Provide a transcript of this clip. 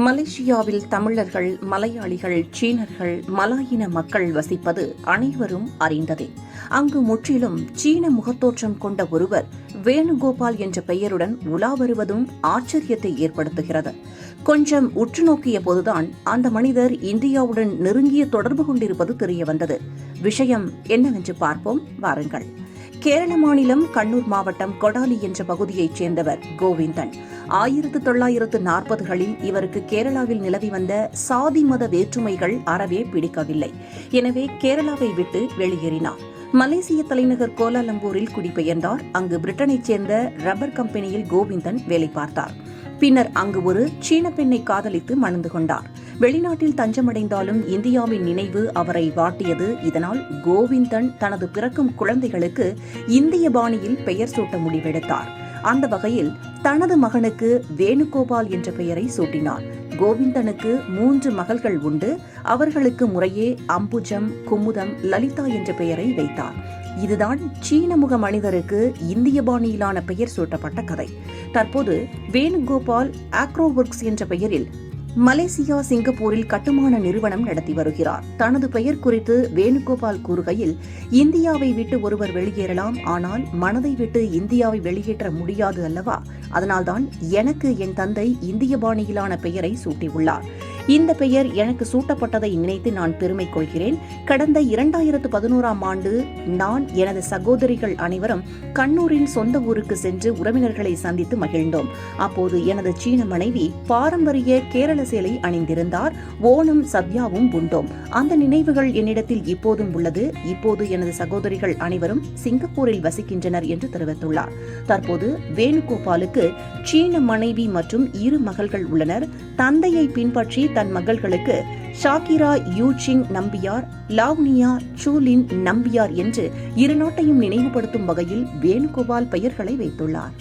மலேசியாவில் தமிழர்கள், மலையாளிகள், சீனர்கள், மலாயின மக்கள் வசிப்பது அனைவரும் அறிந்ததே. அங்கு முற்றிலும் சீன முகத்தோற்றம் கொண்ட ஒருவர் வேணுகோபால் என்ற பெயருடன் உலா வருவதும் ஆச்சரியத்தை ஏற்படுத்துகிறது. கொஞ்சம் உற்று நோக்கிய போதுதான் அந்த மனிதர் இந்தியாவுடன் நெருங்கிய தொடர்பு கொண்டிருப்பது தெரியவந்தது. விஷயம் என்னவென்று பார்ப்போம் வாருங்கள். கேரள மாநிலம் கண்ணூர் மாவட்டம் கொடாலி என்ற பகுதியைச் சேர்ந்தவர் கோவிந்தன். 1940களில் இவருக்கு கேரளாவில் நிலவி வந்த சாதி மத வேற்றுமைகள் அறவே பிடிக்கவில்லை. எனவே கேரளாவை விட்டு வெளியேறினார். மலேசிய தலைநகர் கோலாலம்பூரில் குடிபெயர்ந்தார். அங்கு பிரிட்டனைச் சேர்ந்த ரப்பர் கம்பெனியில் கோவிந்தன் வேலை பார்த்தார். பின்னர் அங்கு ஒரு சீன பெண்ணை காதலித்து மணந்து கொண்டார். வெளிநாட்டில் தஞ்சமடைந்தாலும் இந்தியாவின் நினைவு அவரை வாட்டியது. இதனால் கோவிந்தன் தனது பிறக்கும் குழந்தைகளுக்கு இந்திய பாணியில் பெயர் சூட்ட முடிவெடுத்தார். அந்த வகையில் தனது மகனுக்கு வேணுகோபால் என்ற பெயரை சூட்டினார். கோவிந்தனுக்கு 3 மகள்கள் உண்டு. அவர்களுக்கு முறையே அம்புஜம், குமுதம், லலிதா என்ற பெயரை வைத்தார். இதுதான் சீன முக மனிதருக்கு இந்திய பாணியிலான பெயர் சூட்டப்பட்ட கதை. தற்போது வேணுகோபால் ஆக்ரோவொர்க்ஸ் என்ற பெயரில் மலேசியா, சிங்கப்பூரில் கட்டுமான நிறுவனம் நடத்தி வருகிறார். தனது பெயர் குறித்து வேணுகோபால் கூறுகையில், இந்தியாவை விட்டு ஒருவர் வெளியேறலாம், ஆனால் மனதை விட்டு இந்தியாவை வெளியேற்ற முடியாது அல்லவா? அதனால்தான் எனக்கு என் தந்தை இந்திய பாணியிலான பெயரை சூட்டியுள்ளார். இந்த பெயர் எனக்கு சூட்டப்பட்டதை நினைத்து நான் பெருமை கொள்கிறேன். கடந்த 2011ஆம் ஆண்டு நான் எனது சகோதரிகள் அனைவரும் கண்ணூரின் சொந்த ஊருக்கு சென்று உறவினர்களை சந்தித்து மகிழ்ந்தோம். அப்போது எனது சீன மனைவி பாரம்பரிய கேரள சேலை அணிந்திருந்தார். ஓணம் சத்யாவும் உண்டோம். அந்த நினைவுகள் என்னிடத்தில் இப்போதும் உள்ளது. இப்போது எனது சகோதரிகள் அனைவரும் சிங்கப்பூரில் வசிக்கின்றனர் என்று தெரிவித்துள்ளார். தற்போது வேணுகோபாலுக்கு சீன மனைவி மற்றும் 2 மகள்கள் உள்ளனர். தந்தையை பின்பற்றி தன் மகள்களுக்கு ஷாகிரா யூச்சிங் நம்பியார், லாவ்னியா சூலின் நம்பியார் என்று 2 நாட்டையும் நினைவுபடுத்தும் வகையில் வேணுகோபால் பெயர்களை வைத்துள்ளார்.